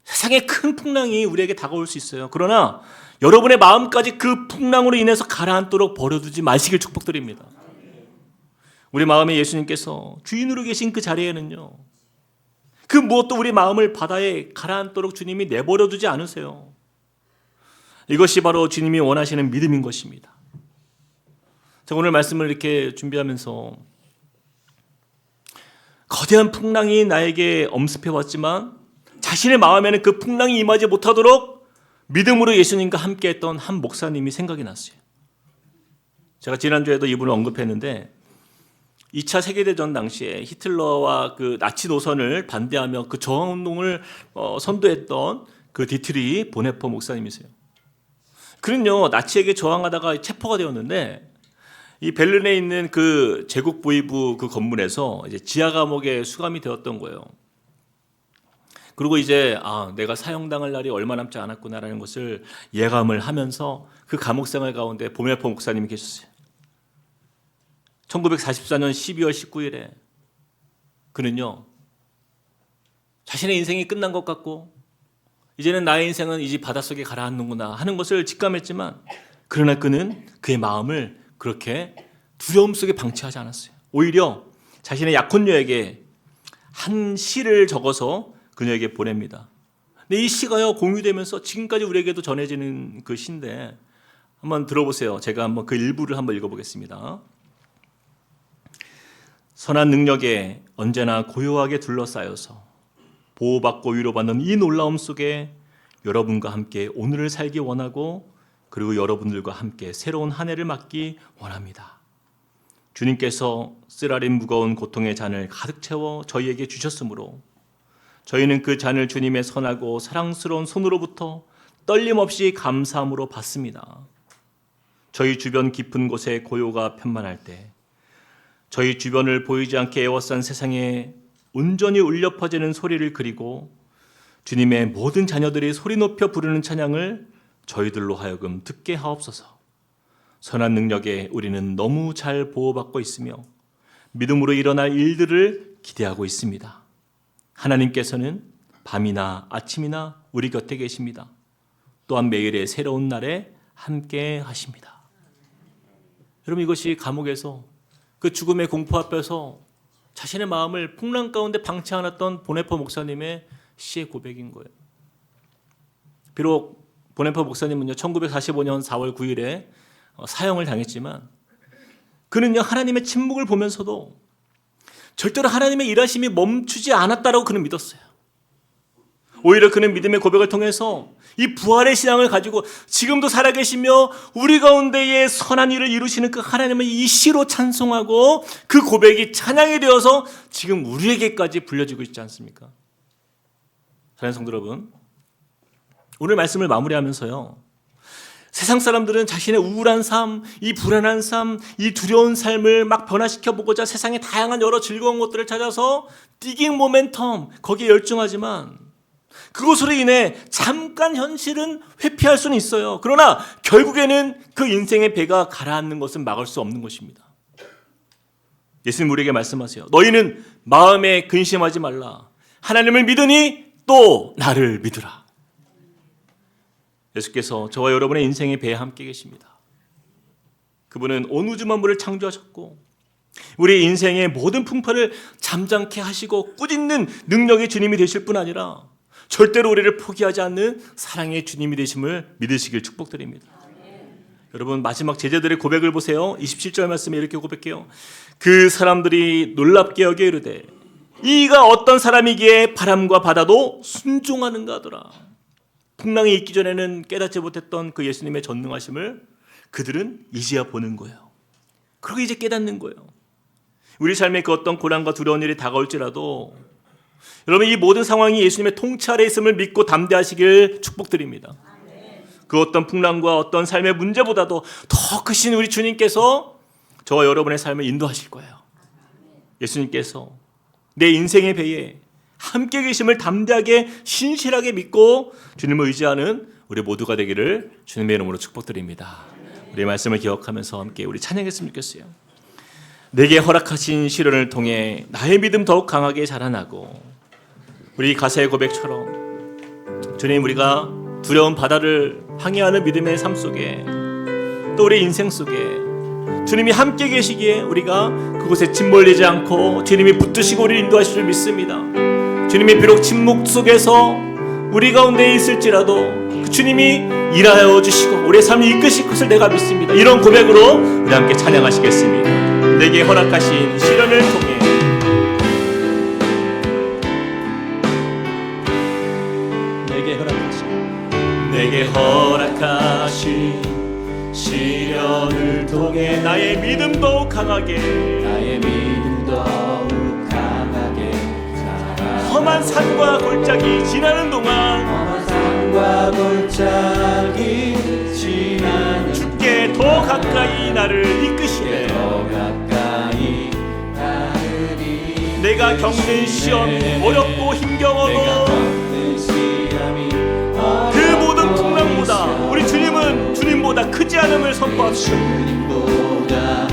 세상에 큰 풍랑이 우리에게 다가올 수 있어요. 그러나 여러분의 마음까지 그 풍랑으로 인해서 가라앉도록 버려두지 마시길 축복드립니다. 우리 마음에 예수님께서 주인으로 계신 그 자리에는요 그 무엇도 우리 마음을 바다에 가라앉도록 주님이 내버려두지 않으세요. 이것이 바로 주님이 원하시는 믿음인 것입니다. 제가 오늘 말씀을 이렇게 준비하면서 거대한 풍랑이 나에게 엄습해 왔지만 자신의 마음에는 그 풍랑이 임하지 못하도록 믿음으로 예수님과 함께했던 한 목사님이 생각이 났어요. 제가 지난주에도 이분을 언급했는데 2차 세계대전 당시에 히틀러와 그 나치 노선을 반대하며 그 저항운동을 선도했던 그 디트리 보네퍼 목사님이세요. 그는요 나치에게 저항하다가 체포가 되었는데 이 베를린에 있는 그 제국 보위부 그 건물에서 이제 지하 감옥에 수감이 되었던 거예요. 그리고 이제 내가 사형당할 날이 얼마 남지 않았구나라는 것을 예감을 하면서 그 감옥 생활 가운데 보메퍼 목사님이 계셨어요. 1944년 12월 19일에 그는요 자신의 인생이 끝난 것 같고 이제는 나의 인생은 이제 바닷속에 가라앉는구나 하는 것을 직감했지만 그러나 그는 그의 마음을 그렇게 두려움 속에 방치하지 않았어요. 오히려 자신의 약혼녀에게 한 시를 적어서 그녀에게 보냅니다. 근데 이 시가요 공유되면서 지금까지 우리에게도 전해지는 그 시인데 한번 들어보세요. 제가 한번 그 일부를 한번 읽어보겠습니다. 선한 능력에 언제나 고요하게 둘러싸여서 보호받고 위로받는 이 놀라움 속에 여러분과 함께 오늘을 살기 원하고 그리고 여러분들과 함께 새로운 한 해를 맞기 원합니다. 주님께서 쓰라린 무거운 고통의 잔을 가득 채워 저희에게 주셨으므로 저희는 그 잔을 주님의 선하고 사랑스러운 손으로부터 떨림없이 감사함으로 받습니다. 저희 주변 깊은 곳에 고요가 편만할 때 저희 주변을 보이지 않게 에워싼 세상에 온전히 울려 퍼지는 소리를 그리고 주님의 모든 자녀들이 소리 높여 부르는 찬양을 저희들로 하여금 듣게 하옵소서. 선한 능력에 우리는 너무 잘 보호받고 있으며 믿음으로 일어날 일들을 기대하고 있습니다. 하나님께서는 밤이나 아침이나 우리 곁에 계십니다. 또한 매일의 새로운 날에 함께 하십니다. 여러분, 이것이 감옥에서 그 죽음의 공포 앞에서 자신의 마음을 풍랑 가운데 방치 않았던 보네퍼 목사님의 시의 고백인 거예요. 비록 보네퍼 목사님은요 1945년 4월 9일에 사형을 당했지만 그는요 하나님의 침묵을 보면서도 절대로 하나님의 일하심이 멈추지 않았다라고 그는 믿었어요. 오히려 그는 믿음의 고백을 통해서 이 부활의 신앙을 가지고 지금도 살아계시며 우리 가운데에 선한 일을 이루시는 그 하나님을 이 시로 찬송하고 그 고백이 찬양이 되어서 지금 우리에게까지 불려지고 있지 않습니까? 사랑하는 성도 여러분, 오늘 말씀을 마무리하면서요, 세상 사람들은 자신의 우울한 삶, 이 불안한 삶, 이 두려운 삶을 막 변화시켜 보고자 세상의 다양한 여러 즐거운 것들을 찾아서 디깅 모멘텀, 거기에 열중하지만 그것으로 인해 잠깐 현실은 회피할 수는 있어요. 그러나 결국에는 그 인생의 배가 가라앉는 것은 막을 수 없는 것입니다. 예수님 우리에게 말씀하세요. 너희는 마음에 근심하지 말라. 하나님을 믿으니 또 나를 믿으라. 예수께서 저와 여러분의 인생의 배에 함께 계십니다. 그분은 온 우주 만물을 창조하셨고 우리 인생의 모든 풍파를 잠잠케 하시고 꾸짖는 능력의 주님이 되실 뿐 아니라 절대로 우리를 포기하지 않는 사랑의 주님이 되심을 믿으시길 축복드립니다. 여러분, 마지막 제자들의 고백을 보세요. 27절 말씀에 이렇게 고백해요. 그 사람들이 놀랍게 여겨 이르되 이가 어떤 사람이기에 바람과 바다도 순종하는가 하더라. 풍랑이 있기 전에는 깨닫지 못했던 그 예수님의 전능하심을 그들은 이제야 보는 거예요. 그러고 이제 깨닫는 거예요. 우리 삶에 그 어떤 고난과 두려운 일이 다가올지라도 여러분, 이 모든 상황이 예수님의 통치 아래 있음을 믿고 담대하시길 축복드립니다. 그 어떤 풍랑과 어떤 삶의 문제보다도 더 크신 우리 주님께서 저와 여러분의 삶을 인도하실 거예요. 예수님께서 내 인생의 배에 함께 계심을 담대하게 신실하게 믿고 주님을 의지하는 우리 모두가 되기를 주님의 이름으로 축복드립니다. 우리의 말씀을 기억하면서 함께 우리 찬양했으면 좋겠어요. 내게 허락하신 시련을 통해 나의 믿음 더욱 강하게 자라나고 우리 가사의 고백처럼 주님, 우리가 두려운 바다를 항해하는 믿음의 삶 속에 또 우리 인생 속에 주님이 함께 계시기에 우리가 그곳에 짓몰리지 않고 주님이 붙드시고 우리를 인도하실 줄 믿습니다. 주님이 비록 침묵 속에서 우리 가운데 있을지라도 그 주님이 일하여 주시고 우리의 삶을 이끄실 것을 내가 믿습니다. 이런 고백으로 우리 함께 찬양하시겠습니다. 내게 허락하신 시련을 통해 내게 허락하신 시련을 통해 나의 믿음 더욱 강하게 험한 산과 골짜기 지나는 동안 주께 더 가까이 나를 이끄시네. 내가 겪는 시험 어렵고 힘겨워도 그 모든 풍랑보다 우리 주님은 주님보다 크지 않음을 선포합시다.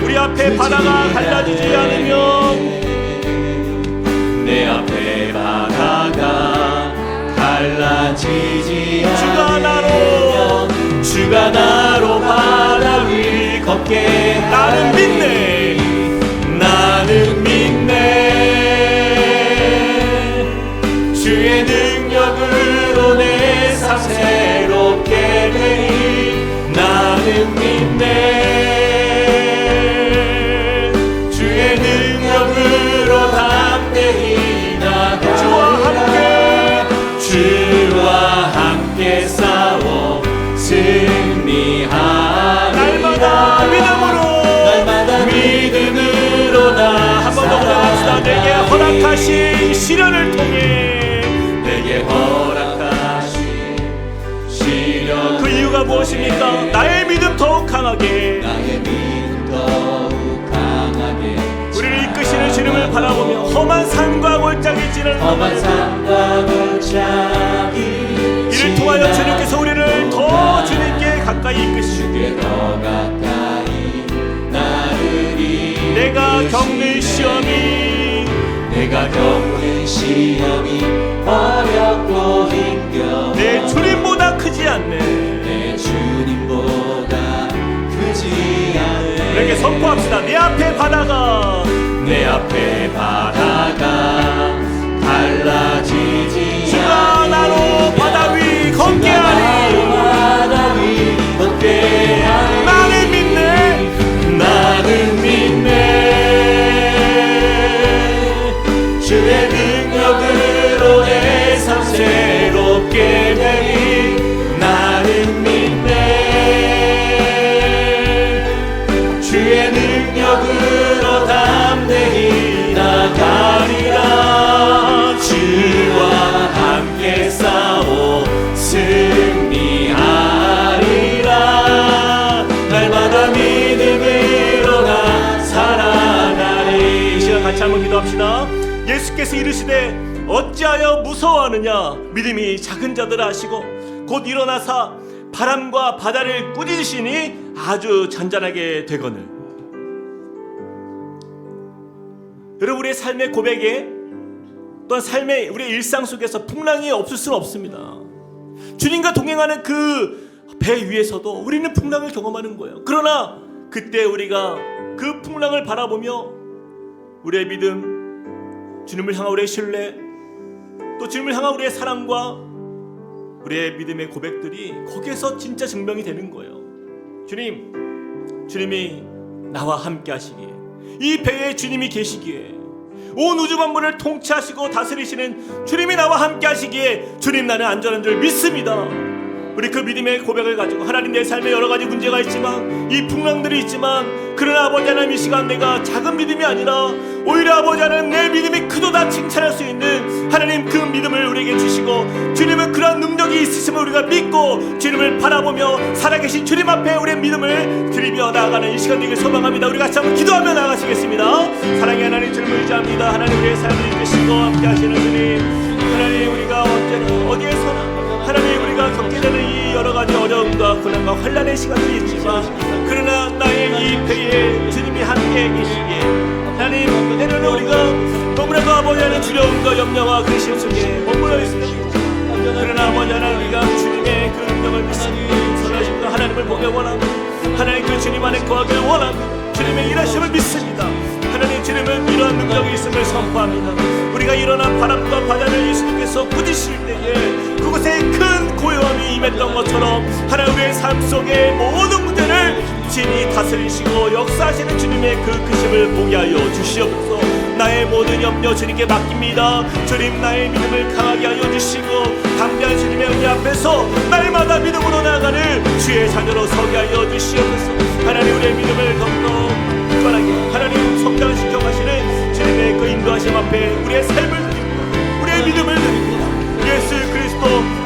우리 앞에 바다가 갈라지지 않으면 내 앞에 바다가 갈라지지 않으면 주가 나로 바다 위 걷게 나는 믿네. 나는 믿네. 주의 능력으로 내 삶 새롭게 되리. 나는 믿네. 주의 능력으로 담대히 나가 주와 함께 싸워 승리하 무엇입니까? 나의 믿음 더욱 강하게, 우리를 이끄시는 주님을 바라보며 험한 산과 골짜기 지는 이를 통하여 주님께서 우리를 더 주님께 가까이 이끄시게, 내가 겪는 시험이 어렵고 힘겨워 내 주님보다 크지 않네. 우리에게 선포합시다. 내 앞에 바다가 달라지지 주가 나로 바다 위 걷게하리. 나는 믿네 주의 능력으로 내 삶 새롭게 되리. 나는 믿네 주의 능력으로 담대히 나가리라. 주와 함께 싸워 승리하리라. 날마다 믿음으로 나 살아가리. 이 시간 같이 한번 기도합시다. 예수께서 이르시되 어찌하여 무서워하느냐. 믿음이 작은 자들 아시고 곧 일어나사 바람과 바다를 꾸짖으시니 아주 잔잔하게 되거늘. 여러분, 우리의 삶의 고백에 또한 삶의 우리의 일상 속에서 풍랑이 없을 수는 없습니다. 주님과 동행하는 그 배 위에서도 우리는 풍랑을 경험하는 거예요. 그러나 그때 우리가 그 풍랑을 바라보며 우리의 믿음, 주님을 향한 우리의 신뢰, 또 주님을 향한 우리의 사랑과 우리의 믿음의 고백들이 거기에서 진짜 증명이 되는 거예요. 주님이 나와 함께 하시기에, 이 배에 주님이 계시기에, 온 우주 만물을 통치하시고 다스리시는 주님이 나와 함께 하시기에 주님 나는 안전한 줄 믿습니다. 우리 그 믿음의 고백을 가지고 하나님, 내 삶에 여러 가지 문제가 있지만, 이 풍랑들이 있지만, 그러나 아버지 하나님, 이 시간 내가 작은 믿음이 아니라 오히려 아버지 하나님 내 믿음이 크도다 칭찬할 수 있는 하나님 그 믿음을 우리에게 주시고, 주님은 그런 능력이 있으심을 우리가 믿고 주님을 바라보며 살아계신 주님 앞에 우리의 믿음을 드리며 나아가는 이 시간 되길 소망합니다. 우리 같이 한번 기도하며 나아가시겠습니다. 사랑의 하나님, 주님을 의지합니다. 하나님, 우리의 삶을 이끄시고 함께 하시는 주님, 하나님, 우리가 언제나 어디에서나 하나님 우리가 겪게 되는 이 여러 가지 어려움과 고난과 환난의 시간이 있지만, 그러나 나의 이 배에 주님이 함께 계시기에 하나님, 때로는 우리가 너무나도 아버지 하나님 두려움과 염려와 근심 속에 머물러 있습니다. 그러나 아버지 하나님, 우리가 주님의 그 능력을 믿습니다. 선하심과 하나님을 보며 원합니다. 하나님 그 주님 안에 거하기를 원합니다. 주님의 일하심을 믿습니다. 하나님, 주님은 이러한 능력이 있음을 선포합니다. 우리가 일어나 바람과 바다를 예수님께서 꾸짖으실 때에 그곳에 큰 고요함이 임했던 것처럼 하나님, 우리의 삶 속의 모든 문제를 진히 다스리시고 역사하시는 주님의 그 크심을 보게 하여 주시옵소서. 나의 모든 염려 주님께 맡깁니다. 주님, 나의 믿음을 강하게 하여 주시고 담대한 주님의 은혜 앞에서 날마다 믿음으로 나아가는 주의 자녀로 서게 하여 주시옵소서. 하나님, 우리의 믿음을 더욱더 굳건하게 하나님 성장시켜 가시는 주님의 그 인도하심 앞에 우리의 삶을 드립니다. 우리의 믿음을 드립니다. 예수 그리스도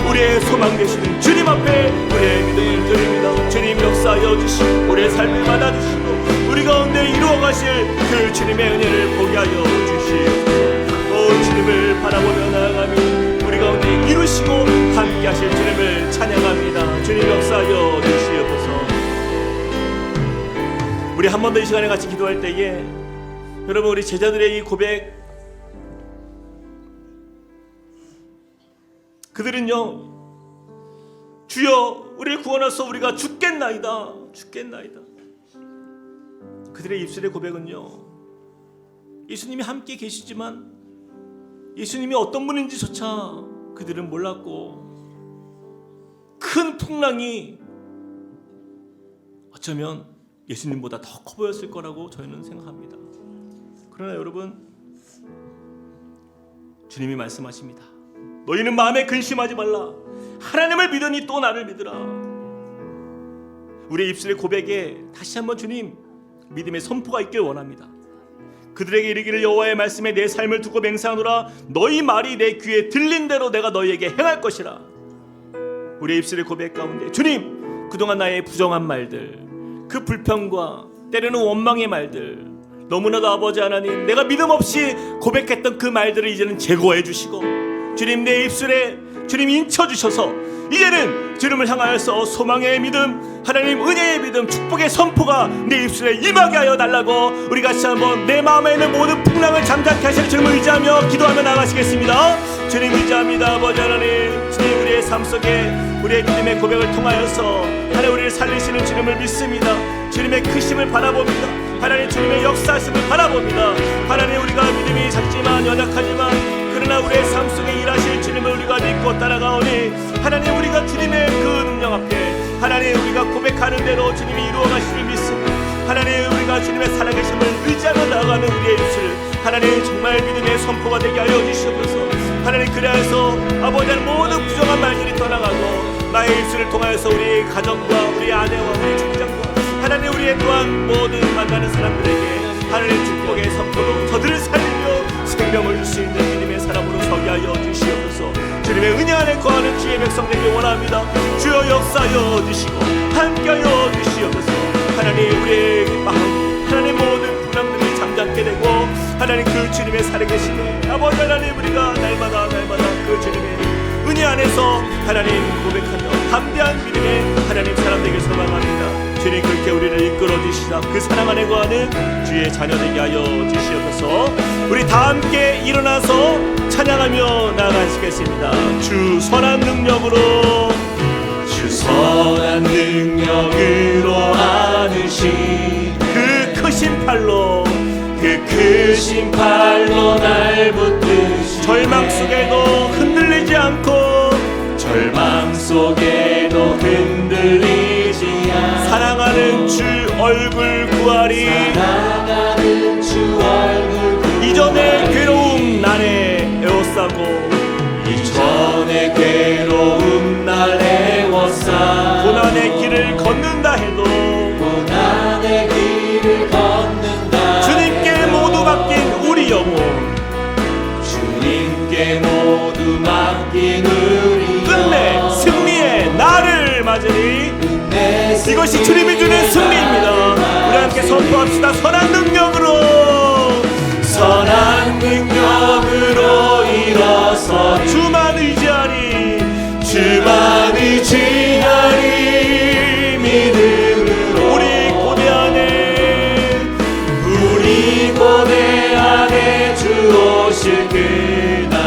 우리의 소망 되시는 주님 앞에 우리의 믿음을 드립니다. 주님, 역사하여 주시고 우리의 삶을 받아주시고 우리 가운데 이루어 가실 그 주님의 은혜를 보게 하여 주시옵소서. 주님을 바라보며 나아가며 우리 가운데 이루시고 함께 하실 주님을 찬양합니다. 주님, 역사하여 주시옵소서. 우리 한 번 더 이 시간에 같이 기도할 때에 여러분, 우리 제자들의 이 고백, 그들은요, 주여 우리를 구원하소, 우리가 죽겠나이다. 그들의 입술의 고백은요, 예수님이 함께 계시지만 예수님이 어떤 분인지조차 그들은 몰랐고, 큰 풍랑이 어쩌면 예수님보다 더 커 보였을 거라고 저희는 생각합니다. 그러나 여러분, 주님이 말씀하십니다. 너희는 마음에 근심하지 말라. 하나님을 믿으니 또 나를 믿으라. 우리의 입술의 고백에 다시 한번 주님 믿음의 선포가 있길 원합니다. 그들에게 이르기를 여호와의 말씀에 내 삶을 두고 맹세하노라. 너희 말이 내 귀에 들린 대로 내가 너희에게 행할 것이라. 우리의 입술의 고백 가운데 주님, 그동안 나의 부정한 말들, 그 불평과 때로는 원망의 말들, 너무나도 아버지 하나님, 내가 믿음 없이 고백했던 그 말들을 이제는 제거해 주시고, 주님 내 입술에 주님 인쳐주셔서 이제는 주님을 향하여서 소망의 믿음, 하나님 은혜의 믿음, 축복의 선포가 내 입술에 임하게 하여 달라고 우리 같이 한번 내 마음에 있는 모든 풍랑을 잠잠케 하실 주님을 의지하며 기도하며 나가시겠습니다. 주님 의지합니다. 아버지 하나님, 주님 우리의 삶 속에 우리의 믿음의 고백을 통하여서 하나님 우리를 살리시는 주님을 믿습니다. 주님의 크심을 바라봅니다. 하나님 주님의 역사하심을 바라봅니다. 하나님 우리가 믿음이 작지만 연약하지만 그러나 우리의 삶 속에 일하실 주님을 우리가 믿고 따라가오니 하나님 우리가 주님의 그 능력 앞에 하나님 우리가 고백하는 대로 주님이 이루어 가시를 믿습니다. 하나님 우리가 주님의 살아계심을 의지하며 나아가는 우리의 입술 하나님 정말 믿음의 선포가 되게 하여 주시옵소서. 하나님 그래서 아버지 모든 부정한 말들이 떠나가고 나의 입술을 통하여서 우리 가정과 우리 아내와 우리 직장과 하나님 우리의 또한 모든 만나는 사람들에게 하나님의 축복의 선포로 저들을 살리며 생명을 줄 수 있는 믿음의 사람으로 서게 하여 주시옵소서. 주님의 은혜 안에 거하는 주의 백성 되길 원합니다. 주여 역사하여 주시고 함께하여 주시옵소서. 하나님 우리의 마음 하나님 모든 불안들이 잠잠게 되고 하나님 그 주님의 살아계심에 아버지 하나님 우리가 날마다 그 주님의 은혜 안에서 하나님 고백하며 담대한 믿음의 하나님 사람 되길 소망합니다. 주님 그렇게 우리를 이끌어 주시사 그 사랑 안에 거하는 주의 자녀 되게 하여 주시옵소서. 우리 다 함께 일어나서 찬양하며 나아가시겠습니다. 주 선한 능력으로 주 선한 능력으로 안으신 그 크신 팔로 그 크신 팔로 날 붙드시 절망 속에도 흔들리지 않고 절망 속에도 흔들리지 않고 사랑하는 주 얼굴 구하리 사랑하는 주 얼굴 구하리 이전의 괴로움 날에 애워싸고 이전의 괴로움 날 애워싸고 고난의 길을 걷는다 해도 고난의 길을 걷는다 주님께 모두 맡긴 우리 영혼 주님께 모두 맡긴 우리 끝내 승리의 날을 맞으니 이것이 주님이 주는 승리입니다. 우리 함께 선포합시다. 선한 능력으로 선한 능력으로 일어서 주만 의지하리 주만 의지하리 믿음으로 우리 고대 안에 주 오실 그날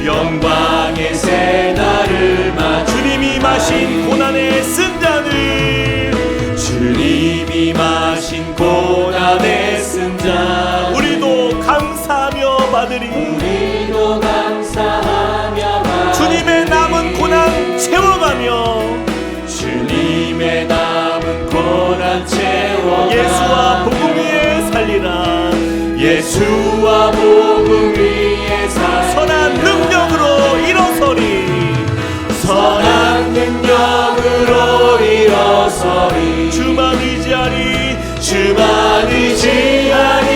영광의 새날을 맞아 주님이 마신 고난의 쓴 잔을 주님이 마신 고난의 쓴 잔 우리도 감사하며 받으리 우리도 감사하며 받으리 주님의 남은 고난 채워가며 주님의 남은 고난 채워가 예수와 복음 위에 살리라 예수와 복음 위에 살리라 선한 능력으로 일어서리 선한 능력으로 일어서리 주만 의지하리 주만 의지하리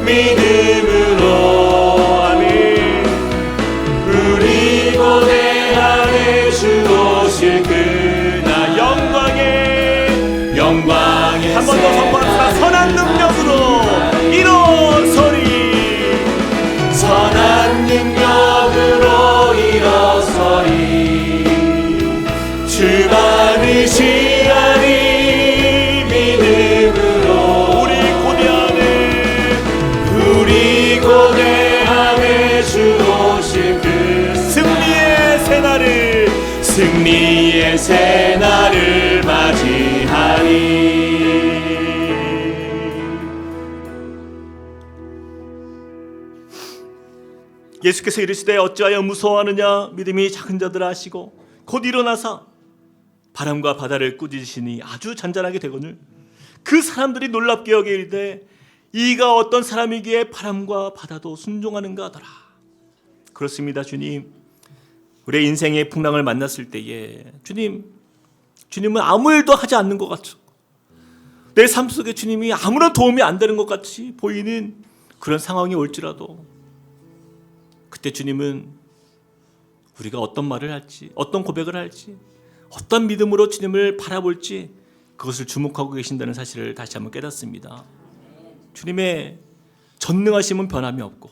믿음으로 아멘 우리 고대 안에 주 오실 그날 영광의 한 번 더 선포합시다. 선한 능력으로 일어서리 선한 능력으로 일어서리 주만 의지하리 믿음으로 우리 고대 안에 주 오실 그 승리의 새날을 맞이하리 예수께서 이르시되 어찌하여 무서워하느냐 믿음이 작은 자들아 하시고 곧 일어나사 바람과 바다를 꾸짖으시니 아주 잔잔하게 되거늘 그 사람들이 놀랍게 여기이르되 이가 어떤 사람이기에 바람과 바다도 순종하는가 하더라. 그렇습니다. 주님 우리의 인생의 풍랑을 만났을 때에 주님은 아무 일도 하지 않는 것 같죠. 내 삶 속에 주님이 아무런 도움이 안 되는 것 같이 보이는 그런 상황이 올지라도 그때 주님은 우리가 어떤 말을 할지 어떤 고백을 할지 어떤 믿음으로 주님을 바라볼지 그것을 주목하고 계신다는 사실을 다시 한번 깨닫습니다. 주님의 전능하심은 변함이 없고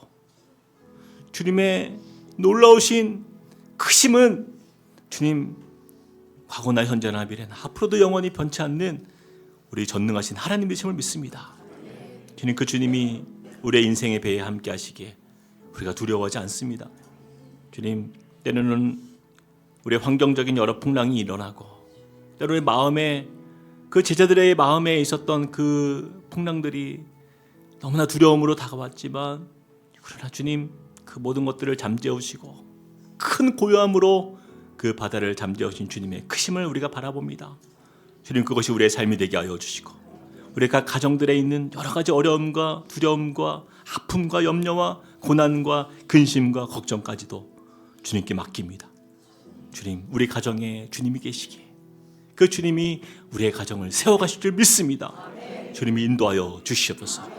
주님의 놀라우신 크심은 주님 과거나 현재나 미래나 앞으로도 영원히 변치 않는 우리 전능하신 하나님이심을 믿습니다. 주님, 그 주님이 우리의 인생의 배에 함께 하시기에 우리가 두려워하지 않습니다. 주님, 때로는 우리의 환경적인 여러 풍랑이 일어나고 때로는 마음에 그 제자들의 마음에 있었던 그 풍랑들이 너무나 두려움으로 다가왔지만 그러나 주님 그 모든 것들을 잠재우시고 큰 고요함으로 그 바다를 잠재우신 주님의 크심을 우리가 바라봅니다. 주님, 그것이 우리의 삶이 되게 하여 주시고 우리 각 가정들에 있는 여러 가지 어려움과 두려움과 아픔과 염려와 고난과 근심과 걱정까지도 주님께 맡깁니다. 주님, 우리 가정에 주님이 계시기에 그 주님이 우리의 가정을 세워가실 줄 믿습니다. 주님이 인도하여 주시옵소서.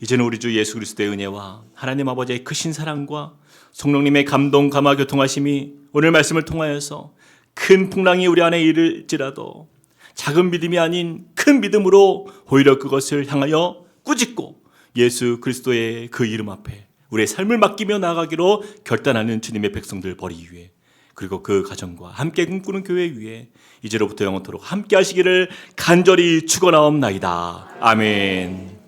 이제는 우리 주 예수 그리스도의 은혜와 하나님 아버지의 크신 사랑과 성령님의 감동 감화 교통하심이 오늘 말씀을 통하여서 큰 풍랑이 우리 안에 이를지라도 작은 믿음이 아닌 큰 믿음으로 오히려 그것을 향하여 꾸짖고 예수 그리스도의 그 이름 앞에 우리의 삶을 맡기며 나아가기로 결단하는 주님의 백성들 버리기 위해 그리고 그 가정과 함께 꿈꾸는 교회 위에 이제로부터 영원토록 함께 하시기를 간절히 축원하옵나이다. 아멘.